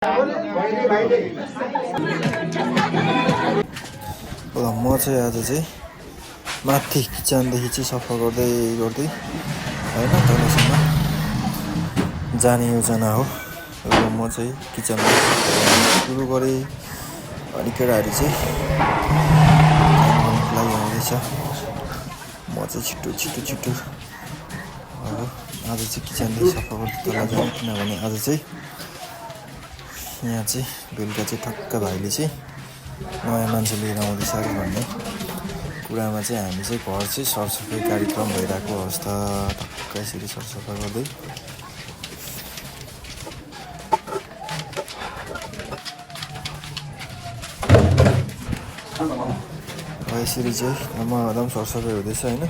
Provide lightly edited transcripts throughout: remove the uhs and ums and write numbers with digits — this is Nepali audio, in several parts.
म चाहिँ आज चाहिँ माथि किचनदेखि चाहिँ सफा गर्दै होइन तलसम्म जाने योजना हो र म चाहिँ किचनमा सुरु गरेँ अनि केटाहरू चाहिँ खानाको लागि आउँदैछ। म चाहिँ छिटो अब आज चाहिँ किचनदेखि सफा गर्दै तल जाने, किनभने आज चाहिँ यहाँ चाहिँ बेलुका चाहिँ ठक्क भाइले चाहिँ नयाँ मान्छे लिएर आउँदैछ अरे भन्ने कुरामा चाहिँ हामी चाहिँ घर चाहिँ सरसफाइ कार्यक्रम भइरहेको अवस्था ठक्क यसरी सरसफाइ गर्दै यसरी चाहिँ आमाआदम सरसफाइ हुँदैछ होइन।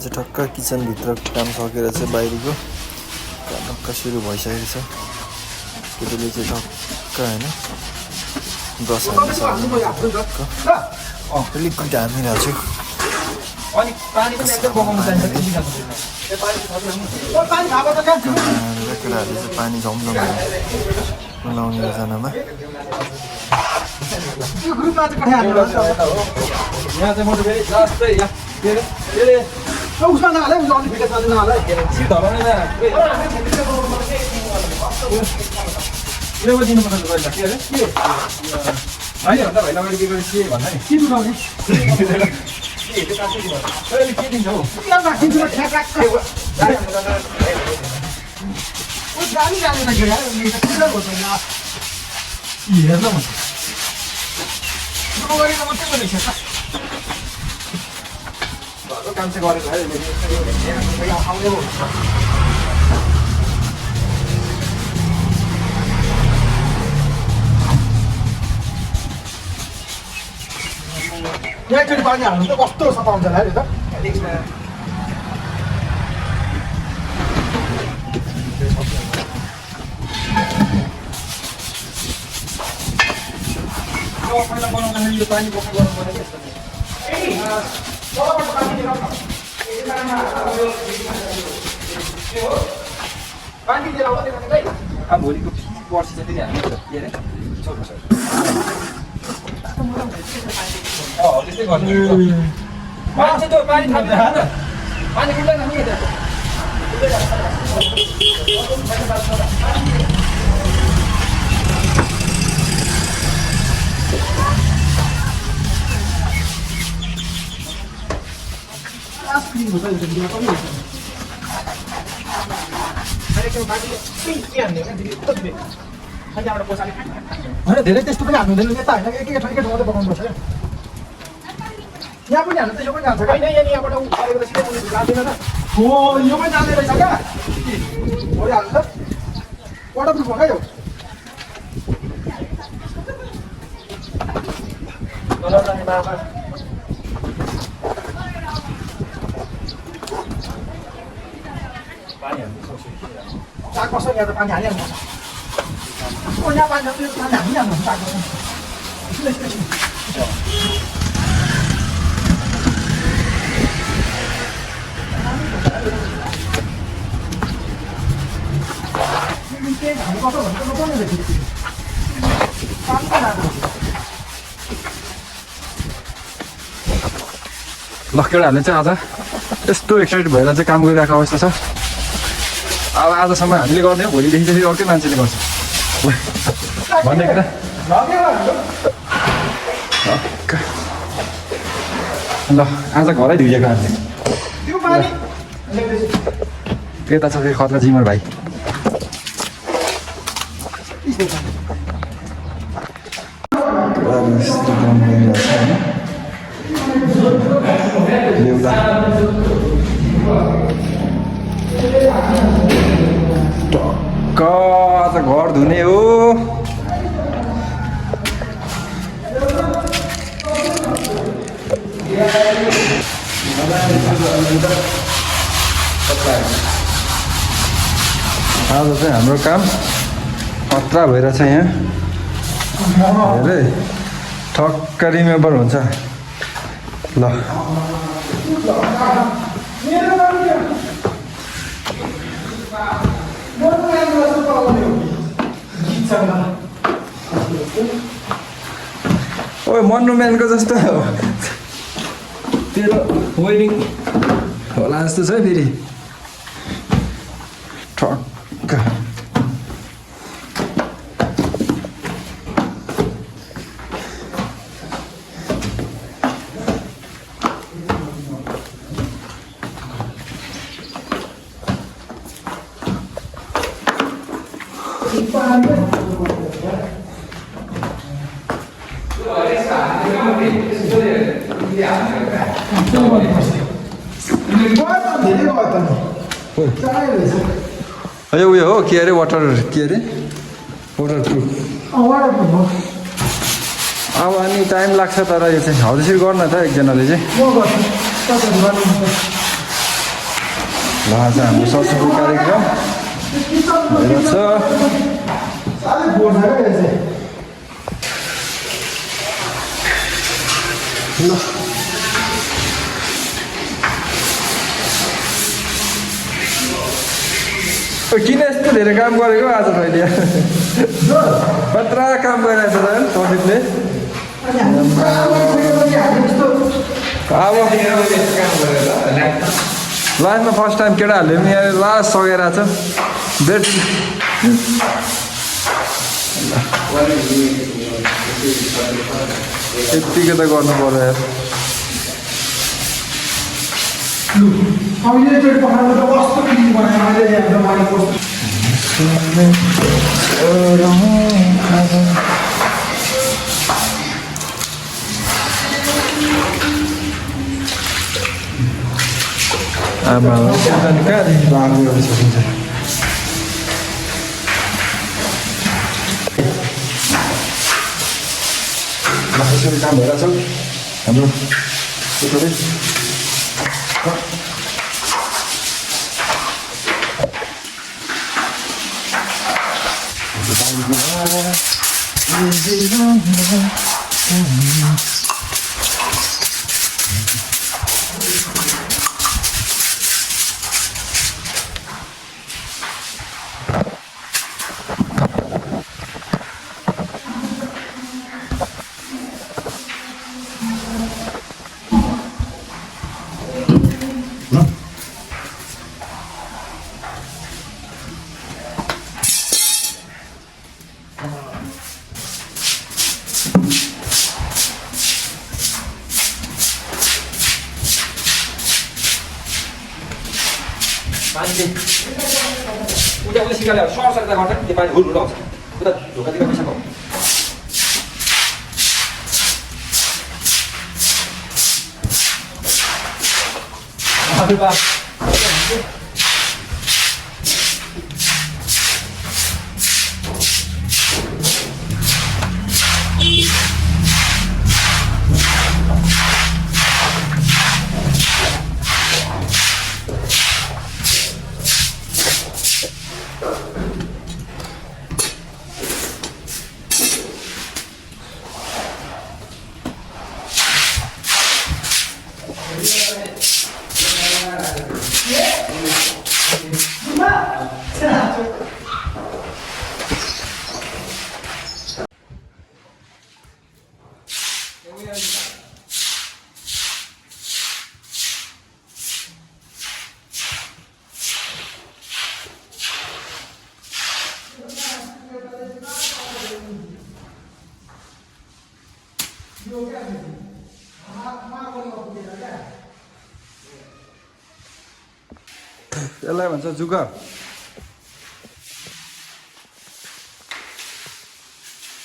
चाहिँ ठक्क किचनभित्रको काम सकेर चाहिँ बाहिरको काम ठक्क सुरु भइसकेको छ। केटीले चाहिँ ठक्क होइन ब्रस लिक्विड हालिरहेको छु। केटाहरूले चाहिँ पानी झमझम मिलाउने योजनामा उसमा नहाले उसले अलिक भिडियो चल्दैन होला सिट धराउने न लेबर दिनुपर्छ ल के अरे के होइन भन्दा भाइ लगाएर के गरेँ के भन्दा नि के उठाउने के दिन्छ हौ राखिदिन्छु म ठ्याक राख्छु गाडी जाने त के यार हेर्न म गरेको मात्रै गरेको छ काम चाहिँ गरेको है आउने हो। एकचोटि पानी हाल्नु त कस्तो सफा हुन्छ होला है त पहिला बनाउँदाखेरि यो पानी बोक्नु गर्नु पर्ने पानी दिएर आउँछ भाइ अब भोलिको पर्सि चाहिँ फेरि हामी के अरे त्यस्तै गर्नु मान्छे त्यो पानी थाप्दैन पानी कुट्दैन नि धेरै त्यस्तो पनि हाल्नु हुँदैन यता होइन एक ठाउँकै ठाउँमा पकाउनु पर्छ यहाँ पनि हाल्नु त यो पनि हाल्छ होइन यहाँबाट उठालेको सिधै जाँदैन त हो यो पनि जाँदै रहेछ क्या भोलि हाल्नु त वाटरप्रुफ हो क्या यो चाक बस्छ यहाँ त पानी हालिहाल्नु यहाँ पानी हालिहाल्नु चाक बस्छ ल केटाहरूले चाहिँ आज यस्तो एक्साइटेड भएर चाहिँ काम गरिरहेको अवस्था छ। अब आजसम्म हामीले गर्ने हो, भोलिदेखि चाहिँ अर्कै मान्छेले गर्छ भन्ने कुरा। ल आज घरै धुइएको हामीले यता छ फेरि खतरा जिमर भाइ मिस्त्री काम गरिरहेको छ होइन। आज चाहिँ हाम्रो काम खतरा भइरहेछ यहाँ हेरे ठक्क रिमेम्बर हुन्छ ल ओए मन्नुम्यानको जस्तो तेरो वेडिङ होला जस्तो छ फेरि ठक्क अझै उयो हो के अरे वाटर के अरे वाटर प्रुफ अब अनि टाइम लाग्छ तर यो चाहिँ हौ त्यसरी गर्न त एकजनाले चाहिँ ल आज हाम्रो सरस्वती कार्यक्रम भइरहेछ किन यस्तो धेरै काम गरेको आज मैले खतरा काम गरिरहेछ त सन्दीपले अब लास्टमा फर्स्ट टाइम केटाहरूले पनि यहाँ लास्ट सघाइरहेको छ बेड यत्तिकै त गर्नु पर्यो यार आमा कहाँदेखि बाँधेर सकिन्छ यसरी काम भइरहेछ हाम्रो पानीले उता उसले सिकाले सरसर्दा गर्दा त्यो पानी हुल हुल आउँछ उता ढोकातिर पैसा पाउँछ यसलाई भन्छ जुगा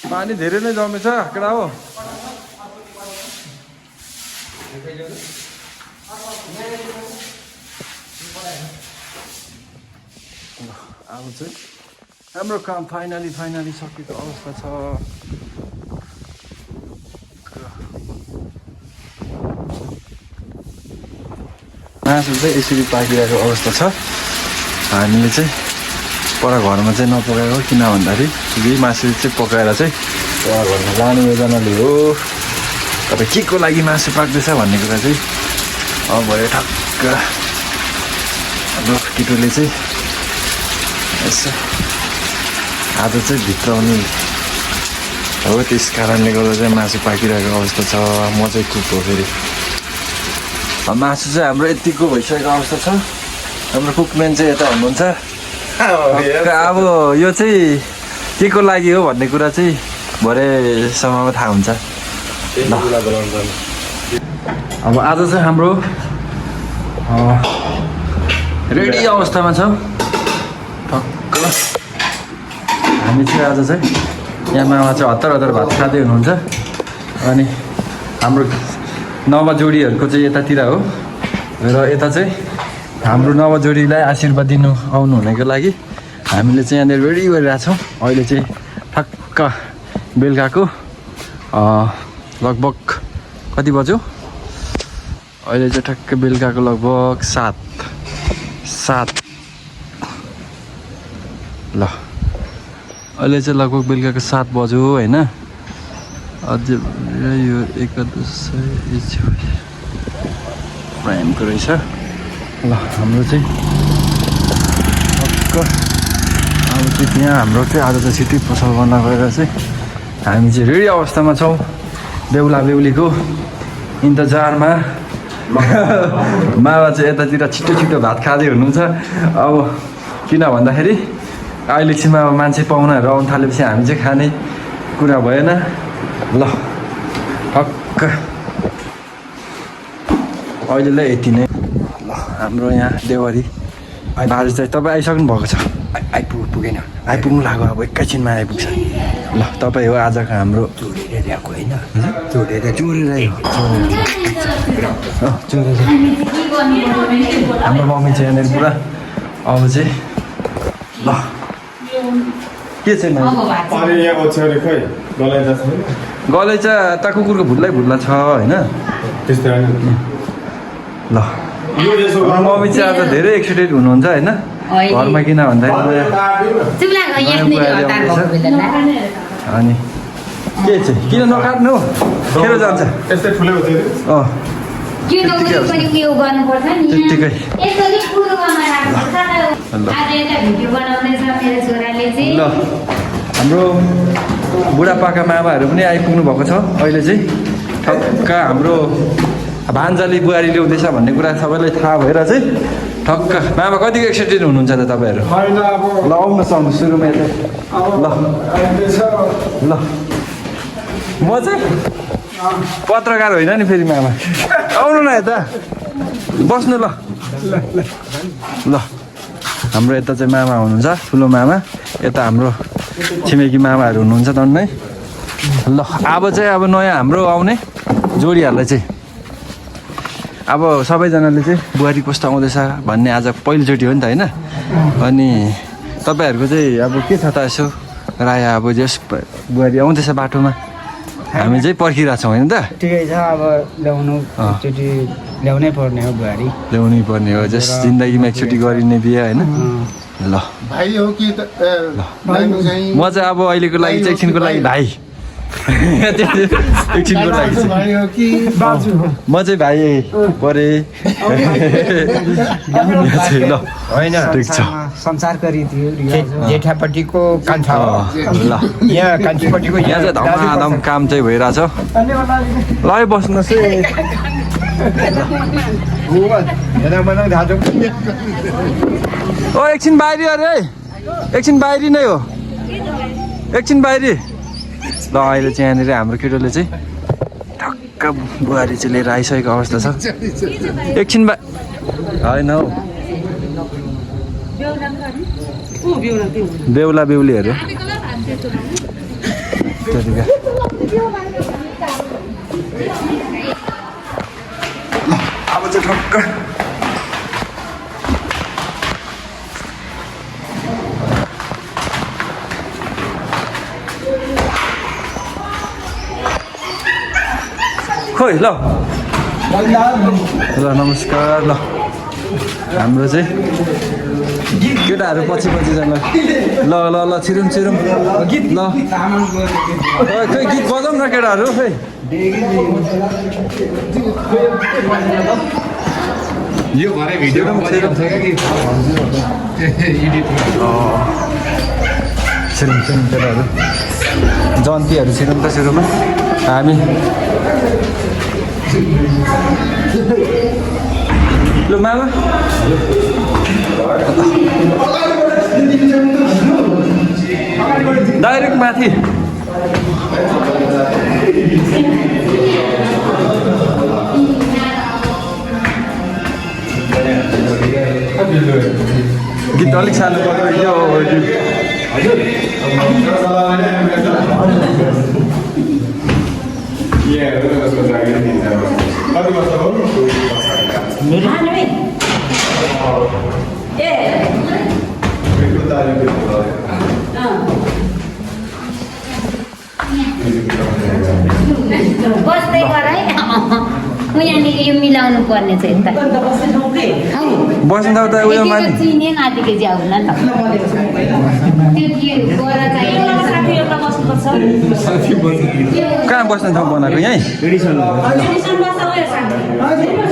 पानी धेरै नै जमेछ केटा हो अब चाहिँ हाम्रो काम फाइनली सकेको अवस्था छ मासु चाहिँ यसरी पाकिरहेको अवस्था छ। हामीले चाहिँ पर घरमा चाहिँ नपकाएको, किन भन्दाखेरि यही मासु चाहिँ पकाएर चाहिँ पर घरमा लाने योजनाले हो। तपाईँ के को लागि मासु पाक्दैछ भन्ने कुरा चाहिँ अब भयो ठक्क हाम्रो केटोले चाहिँ यसो आज चाहिँ भित्राउने हो। त्यस कारणले गर्दा चाहिँ मासु पाकिरहेको अवस्था छ। म चाहिँ कुक हो फेरि। मासु चाहिँ हाम्रो यतिको भइसकेको अवस्था छ। हाम्रो कुकम्यान चाहिँ यता हुनुहुन्छ। अब यो चाहिँ के को लागि हो भन्ने कुरा चाहिँ भरेसम्ममा थाहा हुन्छ। अब आज चाहिँ हाम्रो रेडी अवस्थामा छ ठक्क। हामी चाहिँ आज चाहिँ यहाँ मामा चाहिँ हतार भात खाँदै हुनुहुन्छ। अनि हाम्रो नवजोडीहरूको चाहिँ यतातिर हो र यता चाहिँ हाम्रो नवजोडीलाई आशीर्वाद दिनु आउनु हुनेको लागि हामीले चाहिँ यहाँनिर रेडी गरिरहेछौँ। अहिले चाहिँ ठक्क बेलुकाको लगभग कति बज्यो? अहिले चाहिँ ठक्क बेलुकाको लगभग 7 ल अहिले चाहिँ लगभग बेलुकाको 7 बज्यो होइन। अझै यो 11 प्राइमको रहेछ। ल हाम्रो चाहिँ टक्क अब चाहिँ त्यहाँ हाम्रो चाहिँ आज चाहिँ छिट्टै पसल गर्न गएर चाहिँ हामी चाहिँ रेडी अवस्थामा छौँ बेहुला बेहुलीको इन्तजारमा। मामा चाहिँ यतातिर छिटो भात खाँदै हुनुहुन्छ। अब किन भन्दाखेरि अहिलेसम्म अब मान्छे पाहुनाहरू आउनु थालेपछि हामी चाहिँ खाने कुरा भएन। ल ठक्क अहिलेलाई यति नै। ल हाम्रो यहाँ देवरी बाजे चाहिँ तपाईँ आइसक्नु भएको छ? पुगेन, आइपुग्नु लाग्यो, अब एकैछिनमा आइपुग्छ। ल तपाईँ हो आजको हाम्रो चोरेर ल्याएको होइन, चोरेर हाम्रो मम्मी चाहिँ यहाँनिर पुरा अब चाहिँ ल के चाहिँ गलैँचा यता कुकुरको भुल्ला छ होइन। ल मम्मी चाहिँ आज धेरै एक्साइटेड हुनुहुन्छ होइन घरमा, किन भन्दाखेरि अनि के चाहिँ किन नकाट्नु खेर जान्छ त्यत्तिकै। ल हाम्रो बुढापाका मामाहरू पनि आइपुग्नु भएको छ। अहिले चाहिँ ठक्क हाम्रो भान्जाली बुहारी ल्याउँदैछ भन्ने कुरा सबैलाई थाहा भएर चाहिँ ठक्क मामा कतिको एक्साइटेड हुनुहुन्छ त तपाईँहरू? ल आउनुहोस् सुरुमा यता। ल म चाहिँ पत्रकार होइन नि फेरि मामा, आउनु न यता बस्नु। ल हाम्रो यता चाहिँ मामा हुनुहुन्छ, ठुलो मामा। यता हाम्रो छिमेकी मामाहरू हुनुहुन्छ टन्नै। ल अब चाहिँ अब नयाँ हाम्रो आउने जोडीहरूलाई चाहिँ अब सबैजनाले चाहिँ बुहारी कस्तो आउँदैछ भन्ने आज पहिलोचोटि हो नि त होइन। अनि तपाईँहरूको चाहिँ अब के छ त यसो राय? अब जस बुहारी आउँदैछ बाटोमा हामी चाहिँ पर्खिरहेछौँ होइन त? ठिकै छ, अब एकचोटि ल्याउनै पर्ने हो बुहारी, ल्याउनै पर्ने हो। जस जिन्दगीमा एकचोटि गरिने बिहे होइन। ल भाइ हो कि म चाहिँ अब अहिलेको लागि चाहिँ एकछिनको लागि भाइ, एकछिनको लागि भाइ हो कि बाजु हो? म चाहिँ भाइ परे। ल होइन ठिक छ। संसारको रीति हो, जेठापट्टिको कान्छा ल यहाँ कान्छीपट्टिको यहाँ चाहिँ धमाधम काम चाहिँ भइरहेछ। ल बस्नुहोस् है। ओ एकछिन बाहिरी अरे, एकछिन बाहिरी नै हो, एकछिन बाहिरी। ल अहिले चाहिँ यहाँनिर हाम्रो केटोले चाहिँ ठक्क बुहारी चाहिँ लिएर आइसकेको अवस्था छ। एकछिन होइन हौ बेहुला बेहुलीहरू अब चाहिँ ठक्क खोइ। ल नमस्कार। ल हाम्रो चाहिँ केटाहरू पछि पछि जान ल ल ल छिरौँ छिरौँ गीत ल खै गीत बजाउँ न केटाहरू खै यो भरे भिडियोमा बजेको छ कि एडिट छिरौँ छिरौँ केटाहरू जन्तीहरू छिरौँ त सुरुमा हामी ल मामा डाइरेक्ट माथि गीत अलिक सानो पर्यो बस्दै गर है म यहाँनिर यो मिलाउनु पर्ने छ यता बस्नु त उयो माथि चिने माथिको ज्याउ न त त्यो के गर चाहिँ कहाँ बस्ने ठाउँ बनाएको यहीँ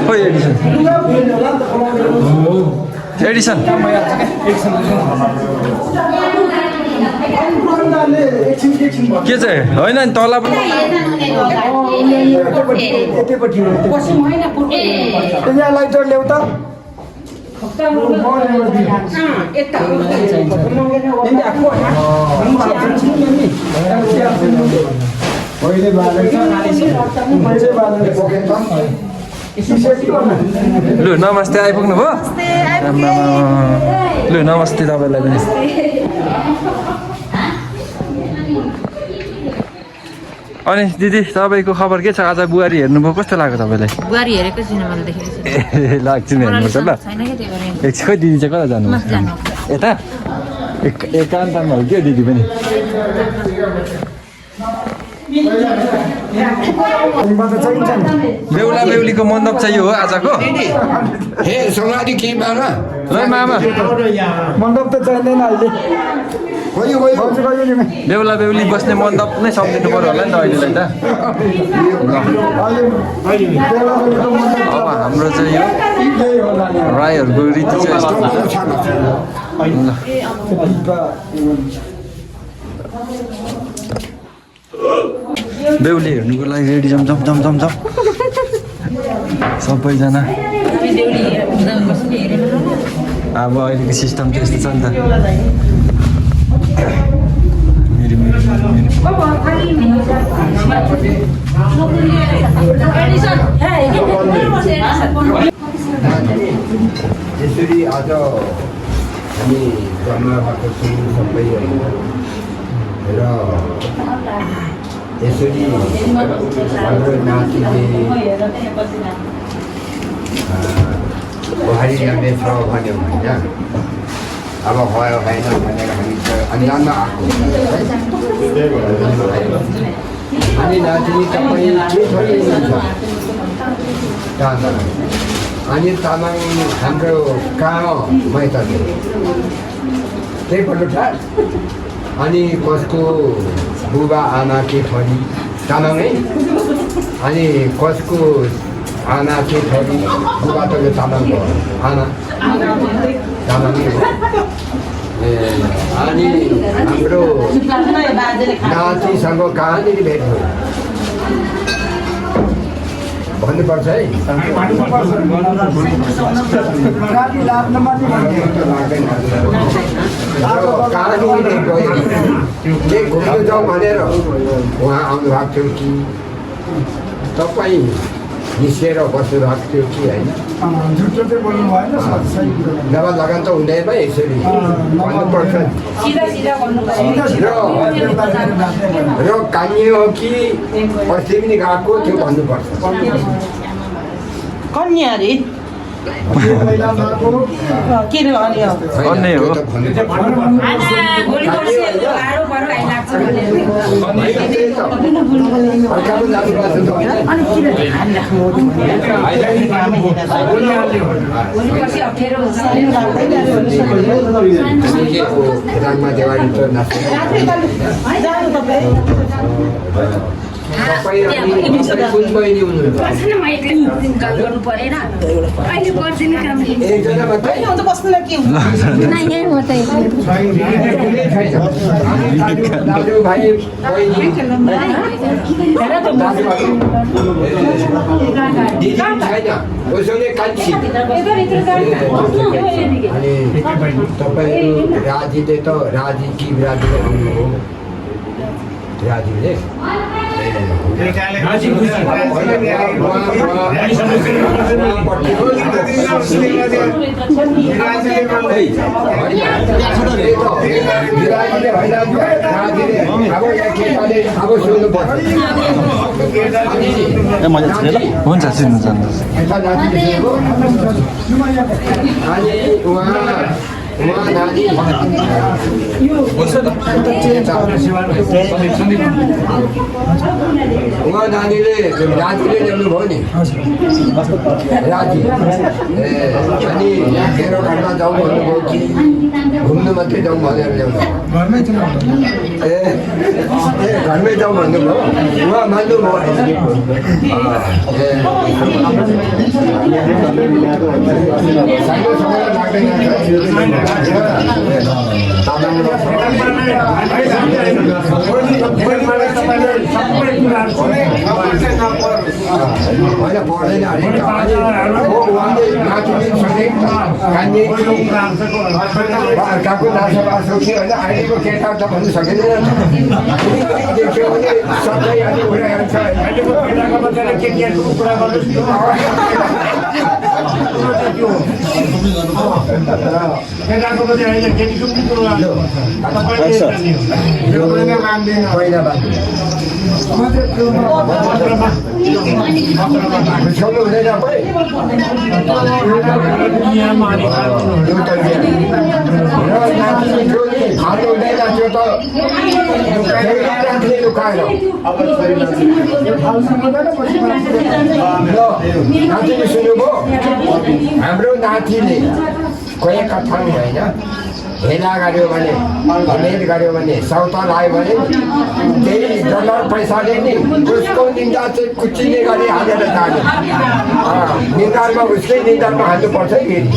खोइ एडिसन के चाहिँ होइन नि तल पनि लाइटर ल्याउ त लु नमस्ते आइपुग्नु भयो लु नमस्ते तपाईँलाई पनि अनि दिदी तपाईँको खबर के छ आज बुहारी हेर्नुभयो कस्तो लाग्यो तपाईँलाई बुहारी हेरेको छुइनँ मैले देखेको छु ए लाग्छ नि हेर्नुपर्छ ल छैन क्या त्यो गरेँ एकछिन खोइ दिदी चाहिँ कता जानु यता एकान्तमा हो क्या दिदी पनि बेहुला बेहुलीको मण्डप चाहिँ यो हो आजको हे समाधि के मामा ल मामा मण्डप त चाहिँदैन अहिले बेहुला बेहुली बस्ने मण्डप नै सम्झिनु पर्यो होला नि त अहिलेलाई त अब हाम्रो चाहिँ यो राईहरूको रीति चाहिँ यस्तो बेहुली हेर्नुको लागि रेडी जम जम जम जम जम सबैजना अब अहिलेको सिस्टम चाहिँ यस्तो छ नि त यसरी आज हामी जम्मा भएको छौँ सबै र यसरी हाम्रो नातिले बुहारी ल्याउँदैछ भन्यो होइन अब भयो भएन भनेर हामी त अन्जानमा आएको अनि नातिनी तपाईँ के छोडिदिनुहुन्छ तामाङ अनि तामाङ हाम्रो कहाँ हो मैत त्यही पल्लो छ अनि कसको बुबा आमा के छोरी तामाङै अनि कसको आमा के छोरी बुबा त यो तामाङको आमा तामाङै हो ए अनि हाम्रो नातिसँग कहाँनिर भेट भयो भन्नुपर्छ है कहाँनिर गयो के घुम्नु जाउँ भनेर उहाँ आउनु भएको थियो कि तपाईँ निस्केर बस्नु भएको थियो कि होइन नभए लगन त हुँदैन यसरी भन्नुपर्छ र कान्य हो कि पछि पनि गएको त्यो भन्नुपर्छ कन्या अरे किन अनि अन्य हो राममा देवाली त कुन बहिनी हुनुहुन्छ एकजना मात्रै दाजु भाइ बहिनी दिदी छैन उसले कान्छी अनि तपाईँहरू राजीले त राजी कि राजीले भन्नुभयो राजीले हुन्छ चिन्नु जान्नुहोस् उहाँ नानीले राजीले ल्याउनुभयो नि राजी अनि मेरो घरमा जाउँ भन्नुभयो कि घुम्नु मात्रै जाउँ भनेर ल्याउनु घरमै जाउँ भन्नुभयो उहाँ मान्नुभयो सानो समय लाग्दैन होइन पढ्दैन अरे उहाँले नातिनीसँगै अर्काको नासोबास हो कि होइन अहिलेको केटा त भन्नु सकिँदैन देख्यो भने सधैँ अनि उडाइहाल्छ पहिला बात छोड्नु हुँदैन खानु हुँदैन त्यो त लुकाएर नातिले सुन्नुभयो हाम्रो नातिले कोही कथा नि होइन हेला गऱ्यो भने भेट गऱ्यो भने सौता लायो भने त्यही डलर पैसाले नि उसको निन्दा चाहिँ कुच्चिने गरी हालेर जाने निधारमा उसकै निधारमा हाल्नुपर्छ है फेरि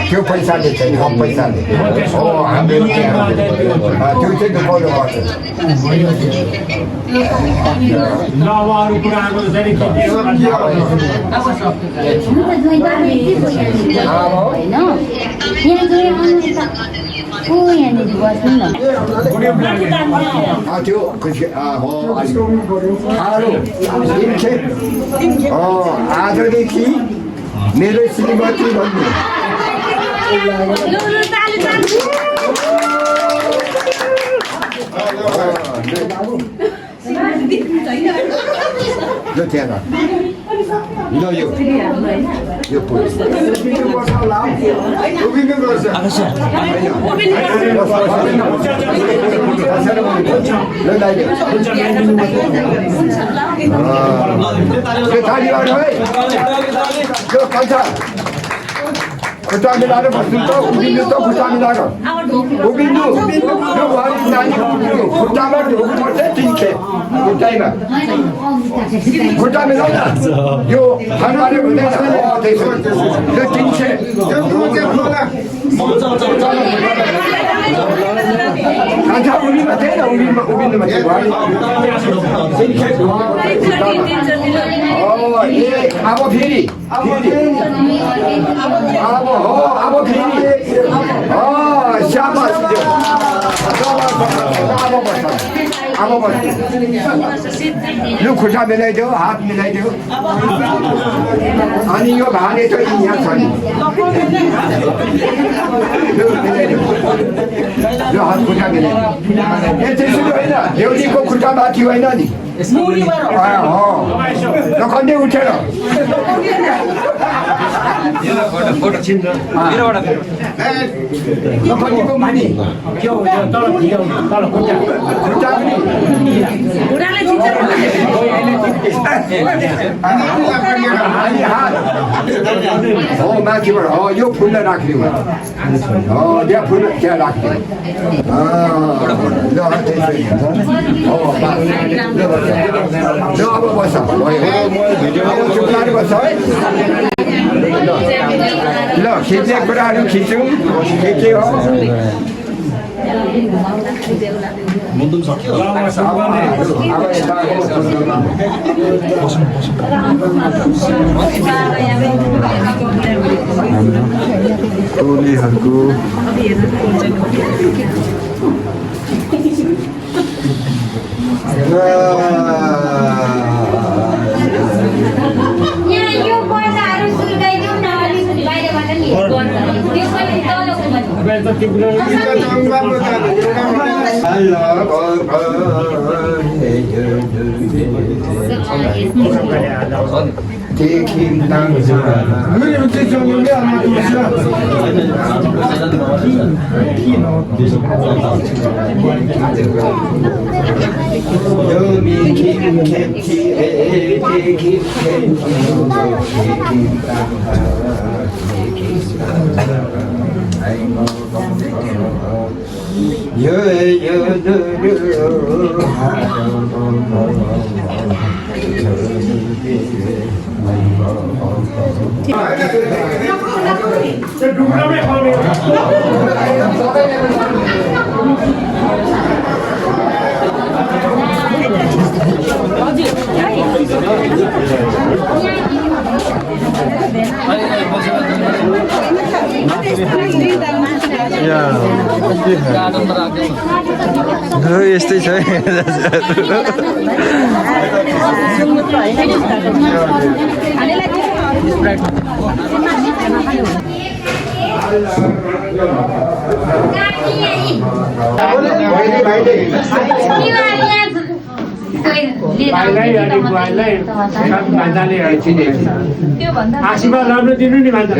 त्यो पैसाले चाहिँ कम पैसाले हो हाम्रो त्यो चाहिँ दुखाउनु पर्छ त्यो आजदेखि मेरो श्रीमती भन्नु ल त्यहाँ ल यो पुलिस खुट्टा मिलाएर बस्नु त उभिनु त खुट्टा मिलाएर उभिनु यो भरि नानी उभिनु खुट्टामा ढोक्नुपर्छ तिनखे खुट्टाइमा खुट्टा मिलाउ न यो हनुमानले हुँदैन यो तिनखे कान्छा उभिनु मात्रै न उभिनु मात्रै अब फेरि अब फेरि स्याबास अब यो खुट्टा मिलाइदेऊ हात मिलाइदेऊ अनि यो भाले चाहिँ यहाँ छ नि यो हात खुट्टा मिलाइदेऊ त्यसरी होइन देउलीको खुट्टा माथि होइन नि लखनले उठेर लखनजीको मानि खुट्टा पनि हो माथिबाट हो यो फुललाई राख्ने त्यहाँ फुल त्यहाँ राख्ने अब बस बस है ल खिच्ने कुराहरू खिच्यौँ के हो टोलीहरूको यो पर्दाहरू सुल्काइदिउँ न अलिकति बाहिरबाट नि त्यो पनि तलको यस्तै छ आशीर्वाद राम्रो दिनु नि नानी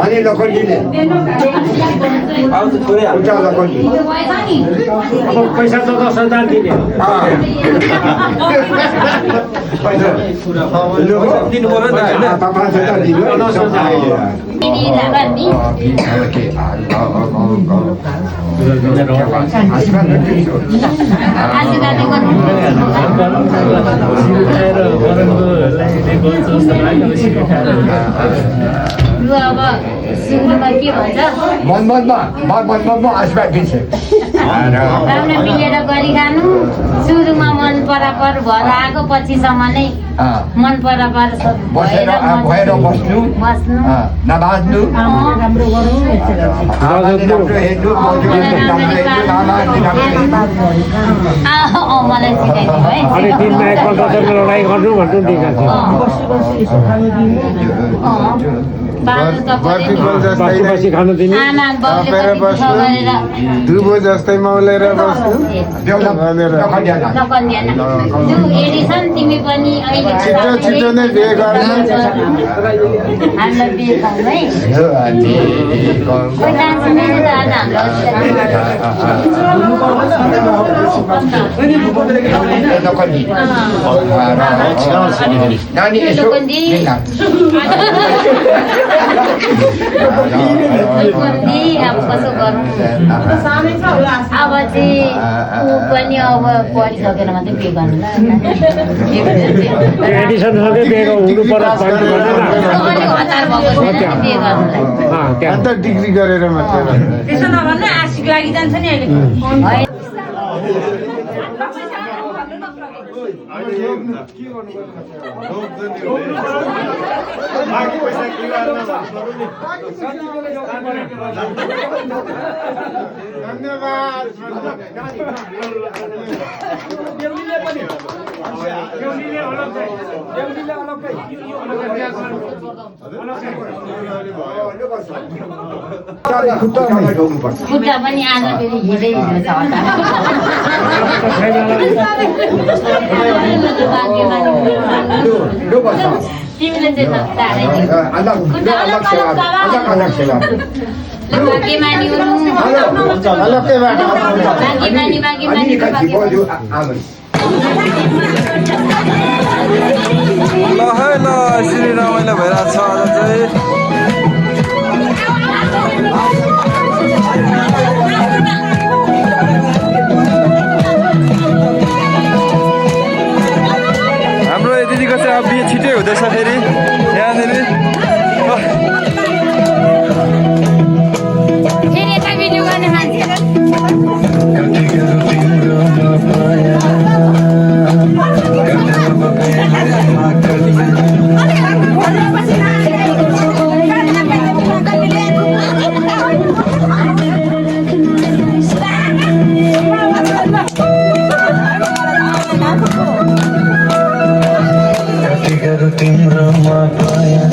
अनि लखनजीले पैसा त 10,000 दिने दिनु पर्यो अब सुरुमा के भन्छ मन आशीर्वाद दिन्छ राम्रो मिलेर गरिखानु सुरुमा मन परापर भएर आएको पछिसम्म नै मन परापर भएर बस्नु नबाज्नु मलाई सिकाइदिनु है लडाइँ गर्नु भन्नु दिएको खानु दिने दुबो जस्तै मौलेर बस्नु तिमी पनि छिटो नै बिहे गर्नु नानी यसो अब कसो गर्नु अब चाहिँ ऊ पनि अब पढिसकेर मात्रै पे गर्नु अन्त डिग्री गरेर मात्रै त्यसो नभन्नु आशिक लागि जान्छ नि अहिले खुट्टा पनि आज फेरि हिँडै हिँड्छ होला तिमीले चाहिँ भाग्यमानी ल है ल यसरी रमाइलो भइरहेको छ आज चाहिँ हाम्रो दिदीको चाहिँ अब बिहे छिटै हुँदैछ फेरि यहाँनिर फेरि यता भिडियो गर्ने मान्छे तिम्रो माया